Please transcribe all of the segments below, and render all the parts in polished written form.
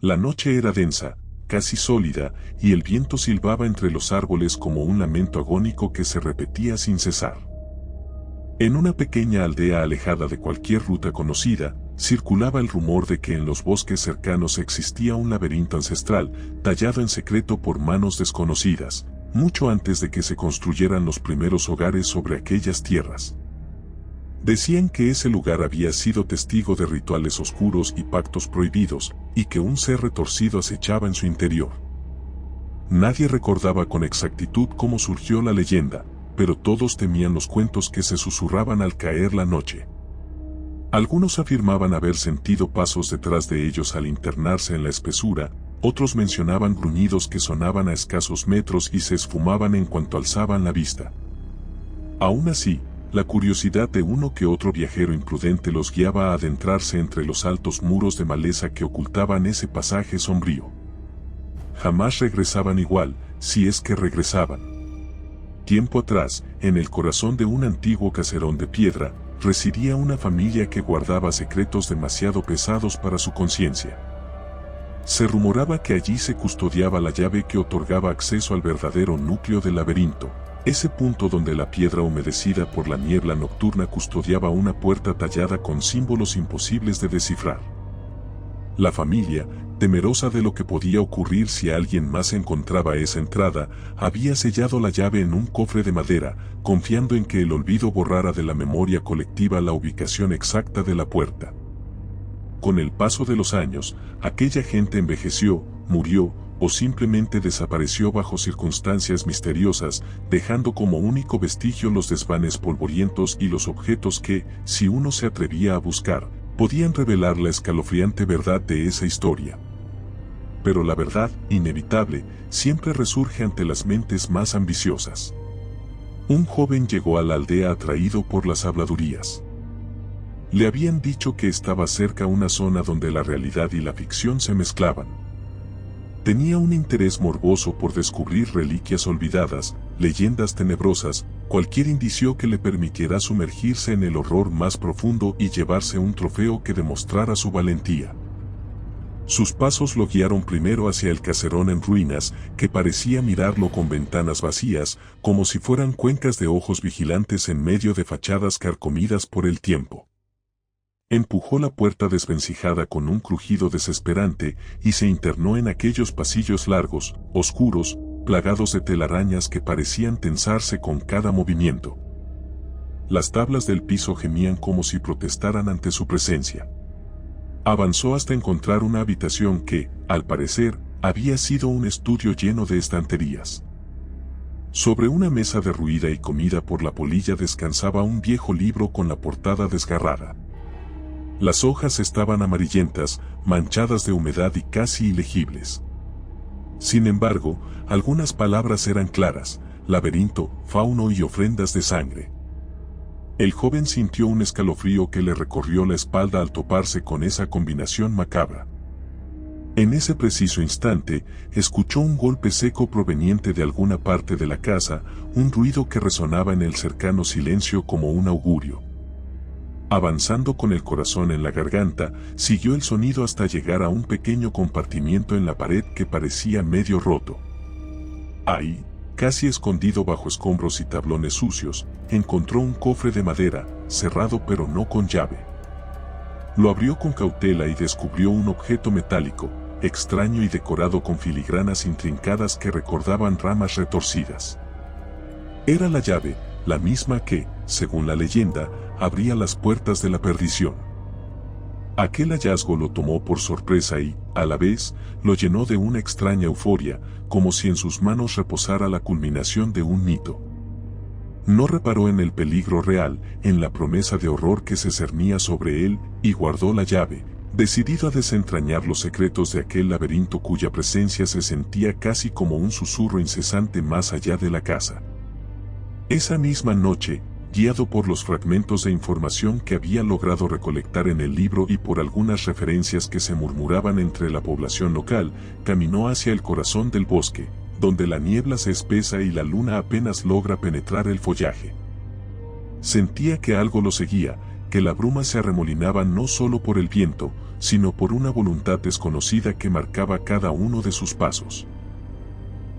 La noche era densa, casi sólida, y el viento silbaba entre los árboles como un lamento agónico que se repetía sin cesar. En una pequeña aldea alejada de cualquier ruta conocida, circulaba el rumor de que en los bosques cercanos existía un laberinto ancestral, tallado en secreto por manos desconocidas, mucho antes de que se construyeran los primeros hogares sobre aquellas tierras. Decían que ese lugar había sido testigo de rituales oscuros y pactos prohibidos, y que un ser retorcido acechaba en su interior. Nadie recordaba con exactitud cómo surgió la leyenda, pero todos temían los cuentos que se susurraban al caer la noche. Algunos afirmaban haber sentido pasos detrás de ellos al internarse en la espesura, otros mencionaban gruñidos que sonaban a escasos metros y se esfumaban en cuanto alzaban la vista. Aún así, la curiosidad de uno que otro viajero imprudente los guiaba a adentrarse entre los altos muros de maleza que ocultaban ese pasaje sombrío. Jamás regresaban igual, si es que regresaban. Tiempo atrás, en el corazón de un antiguo caserón de piedra, residía una familia que guardaba secretos demasiado pesados para su conciencia. Se rumoraba que allí se custodiaba la llave que otorgaba acceso al verdadero núcleo del laberinto, ese punto donde la piedra humedecida por la niebla nocturna custodiaba una puerta tallada con símbolos imposibles de descifrar. La familia, temerosa de lo que podía ocurrir si alguien más encontraba esa entrada, había sellado la llave en un cofre de madera, confiando en que el olvido borrara de la memoria colectiva la ubicación exacta de la puerta. Con el paso de los años, aquella gente envejeció, murió, o simplemente desapareció bajo circunstancias misteriosas, dejando como único vestigio los desvanes polvorientos y los objetos que, si uno se atrevía a buscar, podían revelar la escalofriante verdad de esa historia. Pero la verdad, inevitable, siempre resurge ante las mentes más ambiciosas. Un joven llegó a la aldea atraído por las habladurías. Le habían dicho que estaba cerca una zona donde la realidad y la ficción se mezclaban. Tenía un interés morboso por descubrir reliquias olvidadas, leyendas tenebrosas, cualquier indicio que le permitiera sumergirse en el horror más profundo y llevarse un trofeo que demostrara su valentía. Sus pasos lo guiaron primero hacia el caserón en ruinas, que parecía mirarlo con ventanas vacías, como si fueran cuencas de ojos vigilantes en medio de fachadas carcomidas por el tiempo. Empujó la puerta desvencijada con un crujido desesperante y se internó en aquellos pasillos largos, oscuros, plagados de telarañas que parecían tensarse con cada movimiento. Las tablas del piso gemían como si protestaran ante su presencia. Avanzó hasta encontrar una habitación que, al parecer, había sido un estudio lleno de estanterías. Sobre una mesa derruida y comida por la polilla descansaba un viejo libro con la portada desgarrada. Las hojas estaban amarillentas, manchadas de humedad y casi ilegibles. Sin embargo, algunas palabras eran claras: laberinto, fauno y ofrendas de sangre. El joven sintió un escalofrío que le recorrió la espalda al toparse con esa combinación macabra. En ese preciso instante, escuchó un golpe seco proveniente de alguna parte de la casa, un ruido que resonaba en el cercano silencio como un augurio. Avanzando con el corazón en la garganta, siguió el sonido hasta llegar a un pequeño compartimiento en la pared que parecía medio roto. Ahí, casi escondido bajo escombros y tablones sucios, encontró un cofre de madera, cerrado pero no con llave. Lo abrió con cautela y descubrió un objeto metálico, extraño y decorado con filigranas intrincadas que recordaban ramas retorcidas. Era la llave, la misma que, según la leyenda, abría las puertas de la perdición. Aquel hallazgo lo tomó por sorpresa y, a la vez, lo llenó de una extraña euforia, como si en sus manos reposara la culminación de un mito. No reparó en el peligro real, en la promesa de horror que se cernía sobre él, y guardó la llave, decidido a desentrañar los secretos de aquel laberinto cuya presencia se sentía casi como un susurro incesante más allá de la casa. Esa misma noche, guiado por los fragmentos de información que había logrado recolectar en el libro y por algunas referencias que se murmuraban entre la población local, caminó hacia el corazón del bosque, donde la niebla se espesa y la luna apenas logra penetrar el follaje. Sentía que algo lo seguía, que la bruma se arremolinaba no solo por el viento, sino por una voluntad desconocida que marcaba cada uno de sus pasos.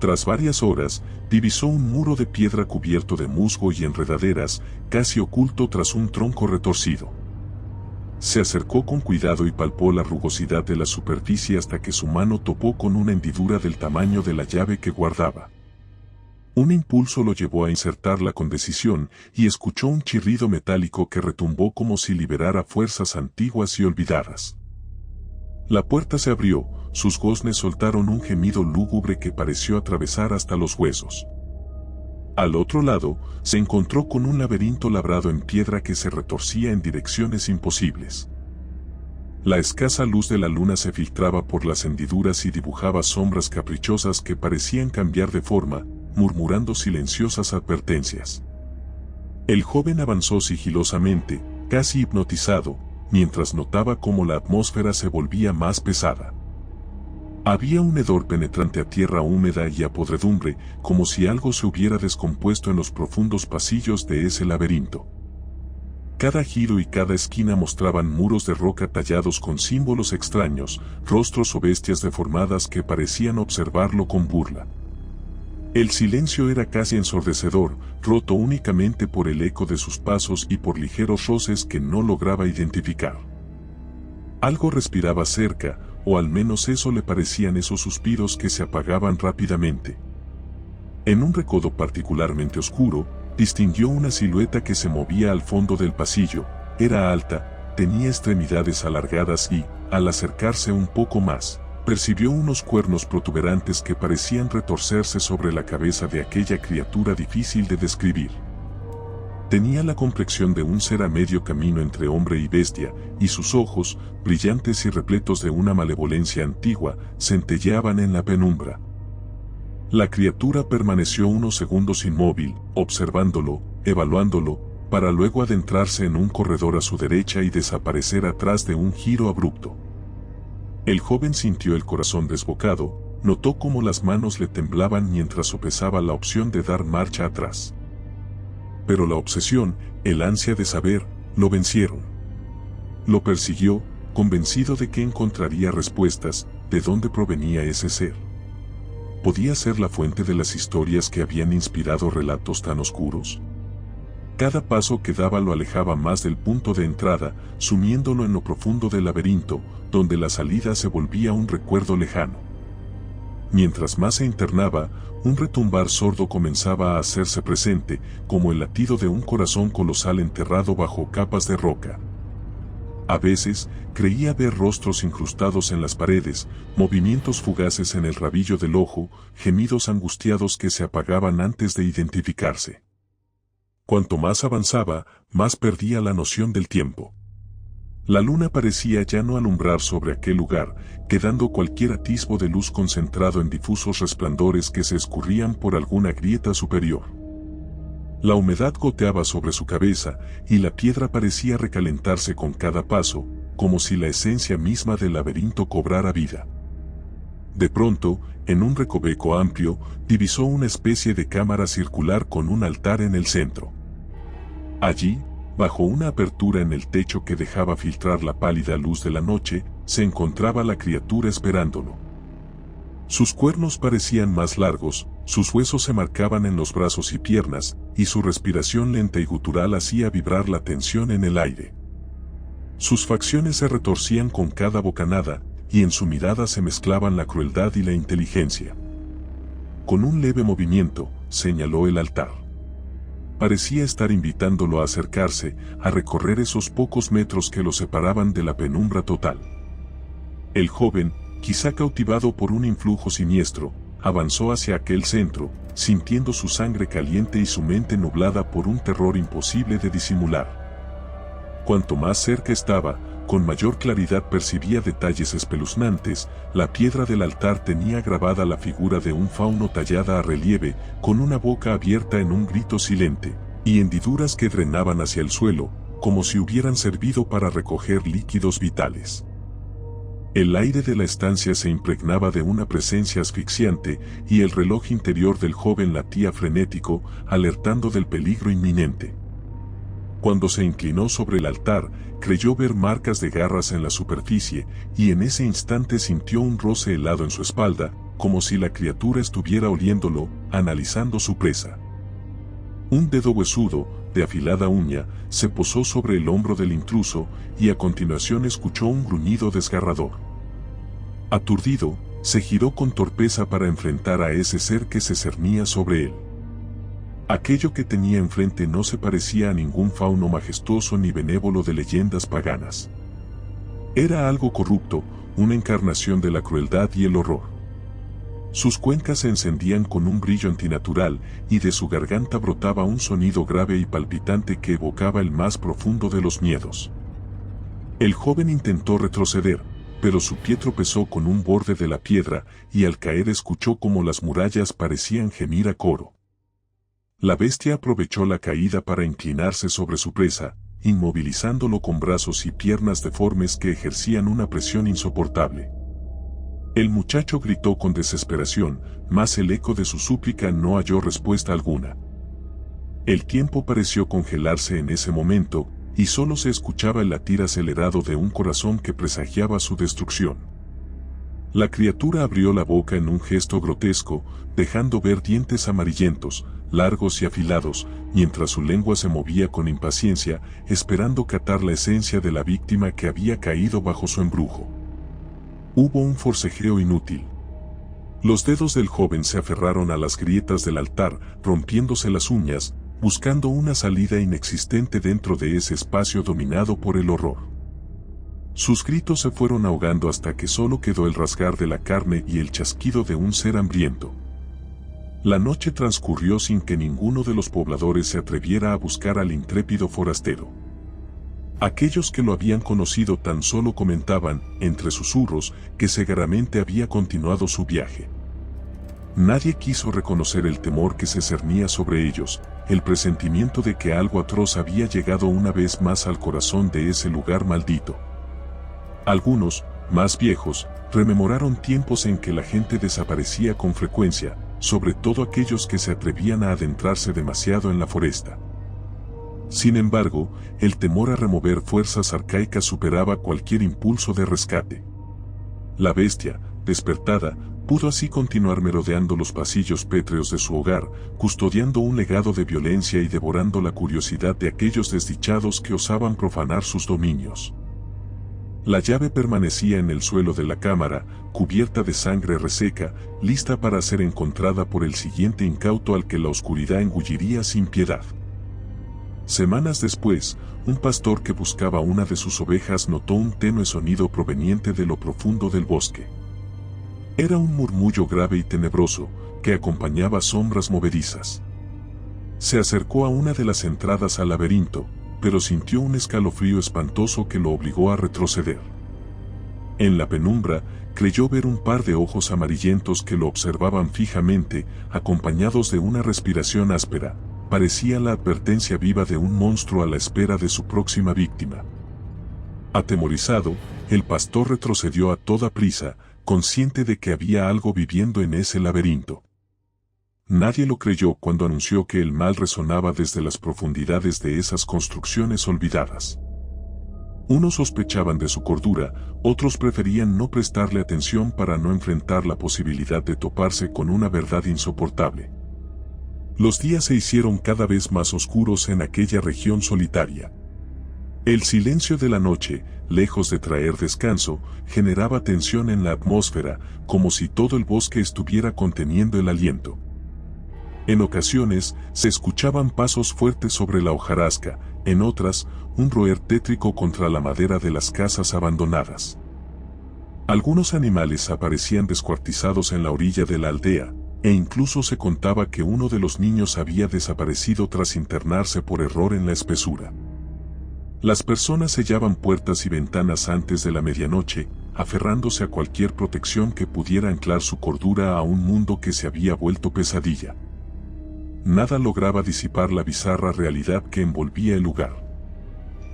Tras varias horas, divisó un muro de piedra cubierto de musgo y enredaderas, casi oculto tras un tronco retorcido. Se acercó con cuidado y palpó la rugosidad de la superficie hasta que su mano topó con una hendidura del tamaño de la llave que guardaba. Un impulso lo llevó a insertarla con decisión y escuchó un chirrido metálico que retumbó como si liberara fuerzas antiguas y olvidadas. La puerta se abrió, sus goznes soltaron un gemido lúgubre que pareció atravesar hasta los huesos. Al otro lado, se encontró con un laberinto labrado en piedra que se retorcía en direcciones imposibles. La escasa luz de la luna se filtraba por las hendiduras y dibujaba sombras caprichosas que parecían cambiar de forma, murmurando silenciosas advertencias. El joven avanzó sigilosamente, casi hipnotizado, mientras notaba cómo la atmósfera se volvía más pesada. Había un hedor penetrante a tierra húmeda y a podredumbre, como si algo se hubiera descompuesto en los profundos pasillos de ese laberinto. Cada giro y cada esquina mostraban muros de roca tallados con símbolos extraños, rostros o bestias deformadas que parecían observarlo con burla. El silencio era casi ensordecedor, roto únicamente por el eco de sus pasos y por ligeros roces que no lograba identificar. Algo respiraba cerca, o al menos eso le parecían esos suspiros que se apagaban rápidamente. En un recodo particularmente oscuro, distinguió una silueta que se movía al fondo del pasillo. Era alta, tenía extremidades alargadas y, al acercarse un poco más, percibió unos cuernos protuberantes que parecían retorcerse sobre la cabeza de aquella criatura difícil de describir. Tenía la complexión de un ser a medio camino entre hombre y bestia, y sus ojos, brillantes y repletos de una malevolencia antigua, centelleaban en la penumbra. La criatura permaneció unos segundos inmóvil, observándolo, evaluándolo, para luego adentrarse en un corredor a su derecha y desaparecer atrás de un giro abrupto. El joven sintió el corazón desbocado, notó cómo las manos le temblaban mientras sopesaba la opción de dar marcha atrás. Pero la obsesión, el ansia de saber, lo vencieron. Lo persiguió, convencido de que encontraría respuestas, de dónde provenía ese ser. ¿Podía ser la fuente de las historias que habían inspirado relatos tan oscuros? Cada paso que daba lo alejaba más del punto de entrada, sumiéndolo en lo profundo del laberinto, donde la salida se volvía un recuerdo lejano. Mientras más se internaba, un retumbar sordo comenzaba a hacerse presente, como el latido de un corazón colosal enterrado bajo capas de roca. A veces, creía ver rostros incrustados en las paredes, movimientos fugaces en el rabillo del ojo, gemidos angustiados que se apagaban antes de identificarse. Cuanto más avanzaba, más perdía la noción del tiempo. La luna parecía ya no alumbrar sobre aquel lugar, quedando cualquier atisbo de luz concentrado en difusos resplandores que se escurrían por alguna grieta superior. La humedad goteaba sobre su cabeza, y la piedra parecía recalentarse con cada paso, como si la esencia misma del laberinto cobrara vida. De pronto, en un recoveco amplio, divisó una especie de cámara circular con un altar en el centro. Allí, bajo una apertura en el techo que dejaba filtrar la pálida luz de la noche, se encontraba la criatura esperándolo. Sus cuernos parecían más largos, sus huesos se marcaban en los brazos y piernas, y su respiración lenta y gutural hacía vibrar la tensión en el aire. Sus facciones se retorcían con cada bocanada, y en su mirada se mezclaban la crueldad y la inteligencia. Con un leve movimiento, señaló el altar. Parecía estar invitándolo a acercarse, a recorrer esos pocos metros que lo separaban de la penumbra total. El joven, quizá cautivado por un influjo siniestro, avanzó hacia aquel centro, sintiendo su sangre caliente y su mente nublada por un terror imposible de disimular. Cuanto más cerca estaba, con mayor claridad percibía detalles espeluznantes. La piedra del altar tenía grabada la figura de un fauno tallada a relieve, con una boca abierta en un grito silente, y hendiduras que drenaban hacia el suelo, como si hubieran servido para recoger líquidos vitales. El aire de la estancia se impregnaba de una presencia asfixiante, y el reloj interior del joven latía frenético, alertando del peligro inminente. Cuando se inclinó sobre el altar, creyó ver marcas de garras en la superficie, y en ese instante sintió un roce helado en su espalda, como si la criatura estuviera oliéndolo, analizando su presa. Un dedo huesudo, de afilada uña, se posó sobre el hombro del intruso, y a continuación escuchó un gruñido desgarrador. Aturdido, se giró con torpeza para enfrentar a ese ser que se cernía sobre él. Aquello que tenía enfrente no se parecía a ningún fauno majestuoso ni benévolo de leyendas paganas. Era algo corrupto, una encarnación de la crueldad y el horror. Sus cuencas se encendían con un brillo antinatural, y de su garganta brotaba un sonido grave y palpitante que evocaba el más profundo de los miedos. El joven intentó retroceder, pero su pie tropezó con un borde de la piedra, y al caer escuchó como las murallas parecían gemir a coro. La bestia aprovechó la caída para inclinarse sobre su presa, inmovilizándolo con brazos y piernas deformes que ejercían una presión insoportable. El muchacho gritó con desesperación, mas el eco de su súplica no halló respuesta alguna. El tiempo pareció congelarse en ese momento, y solo se escuchaba el latir acelerado de un corazón que presagiaba su destrucción. La criatura abrió la boca en un gesto grotesco, dejando ver dientes amarillentos, largos y afilados, mientras su lengua se movía con impaciencia, esperando catar la esencia de la víctima que había caído bajo su embrujo. Hubo un forcejeo inútil. Los dedos del joven se aferraron a las grietas del altar, rompiéndose las uñas, buscando una salida inexistente dentro de ese espacio dominado por el horror. Sus gritos se fueron ahogando hasta que solo quedó el rasgar de la carne y el chasquido de un ser hambriento. La noche transcurrió sin que ninguno de los pobladores se atreviera a buscar al intrépido forastero. Aquellos que lo habían conocido tan solo comentaban, entre susurros, que seguramente había continuado su viaje. Nadie quiso reconocer el temor que se cernía sobre ellos, el presentimiento de que algo atroz había llegado una vez más al corazón de ese lugar maldito. Algunos, más viejos, rememoraron tiempos en que la gente desaparecía con frecuencia, sobre todo aquellos que se atrevían a adentrarse demasiado en la foresta. Sin embargo, el temor a remover fuerzas arcaicas superaba cualquier impulso de rescate. La bestia, despertada, pudo así continuar merodeando los pasillos pétreos de su hogar, custodiando un legado de violencia y devorando la curiosidad de aquellos desdichados que osaban profanar sus dominios. La llave permanecía en el suelo de la cámara, cubierta de sangre reseca, lista para ser encontrada por el siguiente incauto al que la oscuridad engulliría sin piedad. Semanas después, un pastor que buscaba una de sus ovejas notó un tenue sonido proveniente de lo profundo del bosque. Era un murmullo grave y tenebroso, que acompañaba sombras movedizas. Se acercó a una de las entradas al laberinto, pero sintió un escalofrío espantoso que lo obligó a retroceder. En la penumbra, creyó ver un par de ojos amarillentos que lo observaban fijamente, acompañados de una respiración áspera. Parecía la advertencia viva de un monstruo a la espera de su próxima víctima. Atemorizado, el pastor retrocedió a toda prisa, consciente de que había algo viviendo en ese laberinto. Nadie lo creyó cuando anunció que el mal resonaba desde las profundidades de esas construcciones olvidadas. Unos sospechaban de su cordura, otros preferían no prestarle atención para no enfrentar la posibilidad de toparse con una verdad insoportable. Los días se hicieron cada vez más oscuros en aquella región solitaria. El silencio de la noche, lejos de traer descanso, generaba tensión en la atmósfera, como si todo el bosque estuviera conteniendo el aliento. En ocasiones, se escuchaban pasos fuertes sobre la hojarasca, en otras, un roer tétrico contra la madera de las casas abandonadas. Algunos animales aparecían descuartizados en la orilla de la aldea, e incluso se contaba que uno de los niños había desaparecido tras internarse por error en la espesura. Las personas sellaban puertas y ventanas antes de la medianoche, aferrándose a cualquier protección que pudiera anclar su cordura a un mundo que se había vuelto pesadilla. Nada lograba disipar la bizarra realidad que envolvía el lugar.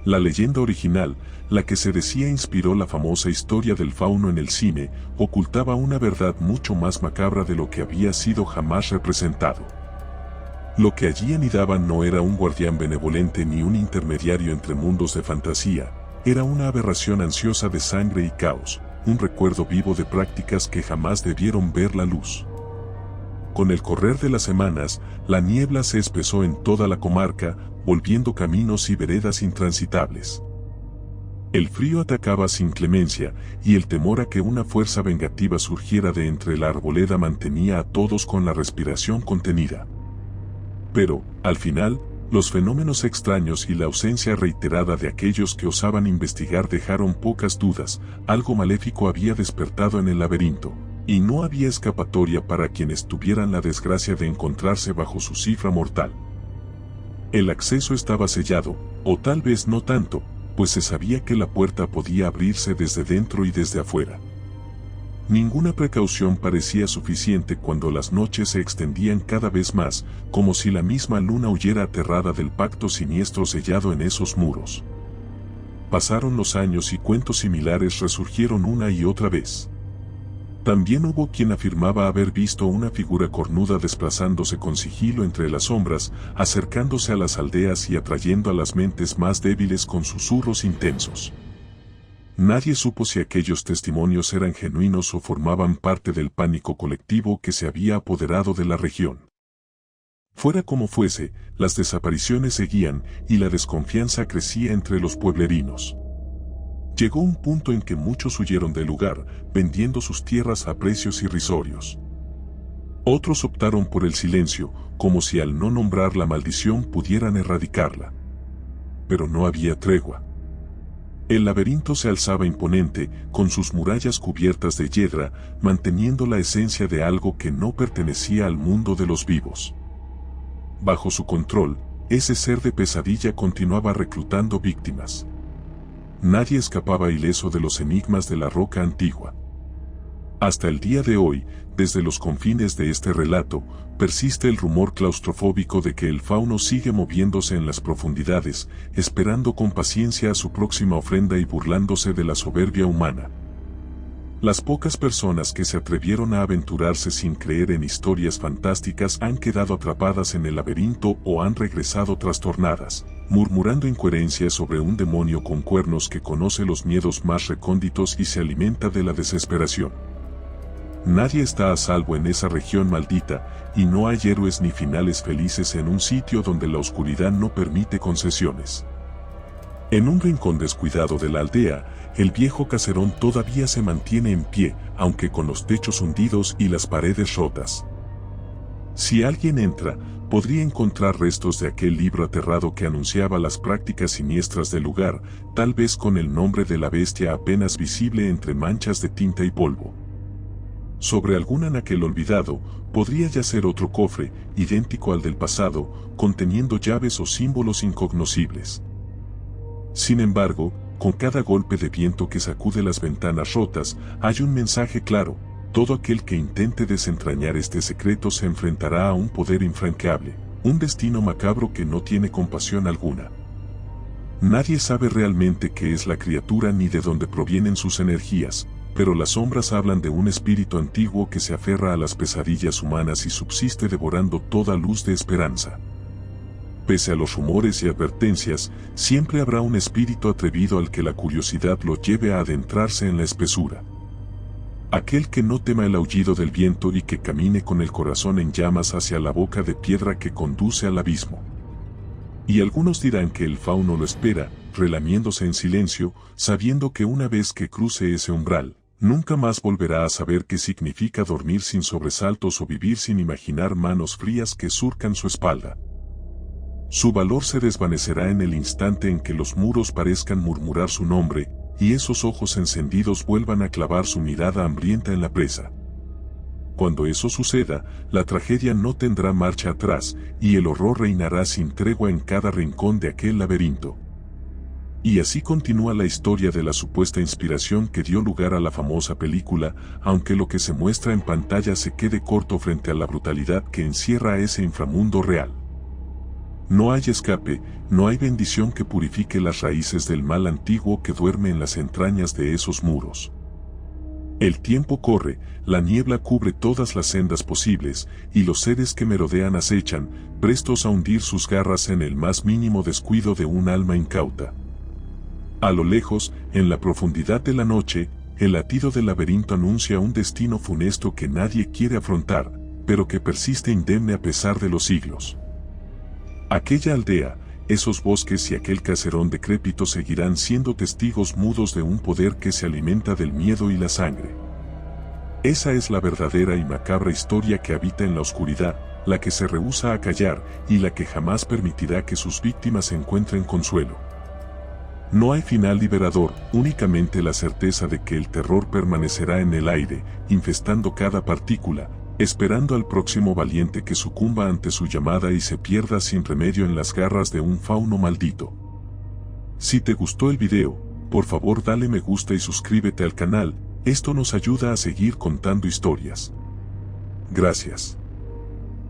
La leyenda original, la que se decía inspiró la famosa historia del fauno en el cine, ocultaba una verdad mucho más macabra de lo que había sido jamás representado. Lo que allí anidaba no era un guardián benevolente ni un intermediario entre mundos de fantasía, era una aberración ansiosa de sangre y caos, un recuerdo vivo de prácticas que jamás debieron ver la luz. Con el correr de las semanas, la niebla se espesó en toda la comarca, volviendo caminos y veredas intransitables. El frío atacaba sin clemencia, y el temor a que una fuerza vengativa surgiera de entre la arboleda mantenía a todos con la respiración contenida. Pero, al final, los fenómenos extraños y la ausencia reiterada de aquellos que osaban investigar dejaron pocas dudas, algo maléfico había despertado en el laberinto, y no había escapatoria para quienes tuvieran la desgracia de encontrarse bajo su cifra mortal. El acceso estaba sellado, o tal vez no tanto, pues se sabía que la puerta podía abrirse desde dentro y desde afuera. Ninguna precaución parecía suficiente cuando las noches se extendían cada vez más, como si la misma luna huyera aterrada del pacto siniestro sellado en esos muros. Pasaron los años y cuentos similares resurgieron una y otra vez. También hubo quien afirmaba haber visto una figura cornuda desplazándose con sigilo entre las sombras, acercándose a las aldeas y atrayendo a las mentes más débiles con susurros intensos. Nadie supo si aquellos testimonios eran genuinos o formaban parte del pánico colectivo que se había apoderado de la región. Fuera como fuese, las desapariciones seguían y la desconfianza crecía entre los pueblerinos. Llegó un punto en que muchos huyeron del lugar, vendiendo sus tierras a precios irrisorios. Otros optaron por el silencio, como si al no nombrar la maldición pudieran erradicarla. Pero no había tregua. El laberinto se alzaba imponente, con sus murallas cubiertas de hiedra, manteniendo la esencia de algo que no pertenecía al mundo de los vivos. Bajo su control, ese ser de pesadilla continuaba reclutando víctimas. Nadie escapaba ileso de los enigmas de la roca antigua. Hasta el día de hoy, desde los confines de este relato, persiste el rumor claustrofóbico de que el fauno sigue moviéndose en las profundidades, esperando con paciencia a su próxima ofrenda y burlándose de la soberbia humana. Las pocas personas que se atrevieron a aventurarse sin creer en historias fantásticas han quedado atrapadas en el laberinto o han regresado trastornadas, murmurando incoherencias sobre un demonio con cuernos que conoce los miedos más recónditos y se alimenta de la desesperación. Nadie está a salvo en esa región maldita, y no hay héroes ni finales felices en un sitio donde la oscuridad no permite concesiones. En un rincón descuidado de la aldea, el viejo caserón todavía se mantiene en pie, aunque con los techos hundidos y las paredes rotas. Si alguien entra, podría encontrar restos de aquel libro aterrado que anunciaba las prácticas siniestras del lugar, tal vez con el nombre de la bestia apenas visible entre manchas de tinta y polvo. Sobre algún anaquel olvidado, podría yacer otro cofre, idéntico al del pasado, conteniendo llaves o símbolos incognoscibles. Sin embargo, con cada golpe de viento que sacude las ventanas rotas, hay un mensaje claro: todo aquel que intente desentrañar este secreto se enfrentará a un poder infranqueable, un destino macabro que no tiene compasión alguna. Nadie sabe realmente qué es la criatura ni de dónde provienen sus energías, pero las sombras hablan de un espíritu antiguo que se aferra a las pesadillas humanas y subsiste devorando toda luz de esperanza. Pese a los rumores y advertencias, siempre habrá un espíritu atrevido al que la curiosidad lo lleve a adentrarse en la espesura. Aquel que no tema el aullido del viento y que camine con el corazón en llamas hacia la boca de piedra que conduce al abismo. Y algunos dirán que el fauno lo espera, relamiéndose en silencio, sabiendo que una vez que cruce ese umbral, nunca más volverá a saber qué significa dormir sin sobresaltos o vivir sin imaginar manos frías que surcan su espalda. Su valor se desvanecerá en el instante en que los muros parezcan murmurar su nombre, y esos ojos encendidos vuelvan a clavar su mirada hambrienta en la presa. Cuando eso suceda, la tragedia no tendrá marcha atrás, y el horror reinará sin tregua en cada rincón de aquel laberinto. Y así continúa la historia de la supuesta inspiración que dio lugar a la famosa película, aunque lo que se muestra en pantalla se quede corto frente a la brutalidad que encierra ese inframundo real. No hay escape, no hay bendición que purifique las raíces del mal antiguo que duerme en las entrañas de esos muros. El tiempo corre, la niebla cubre todas las sendas posibles, y los seres que me rodean acechan, prestos a hundir sus garras en el más mínimo descuido de un alma incauta. A lo lejos, en la profundidad de la noche, el latido del laberinto anuncia un destino funesto que nadie quiere afrontar, pero que persiste indemne a pesar de los siglos. Aquella aldea, esos bosques y aquel caserón decrépito seguirán siendo testigos mudos de un poder que se alimenta del miedo y la sangre. Esa es la verdadera y macabra historia que habita en la oscuridad, la que se rehúsa a callar y la que jamás permitirá que sus víctimas encuentren consuelo. No hay final liberador, únicamente la certeza de que el terror permanecerá en el aire, infestando cada partícula, esperando al próximo valiente que sucumba ante su llamada y se pierda sin remedio en las garras de un fauno maldito. Si te gustó el video, por favor dale me gusta y suscríbete al canal, esto nos ayuda a seguir contando historias. Gracias.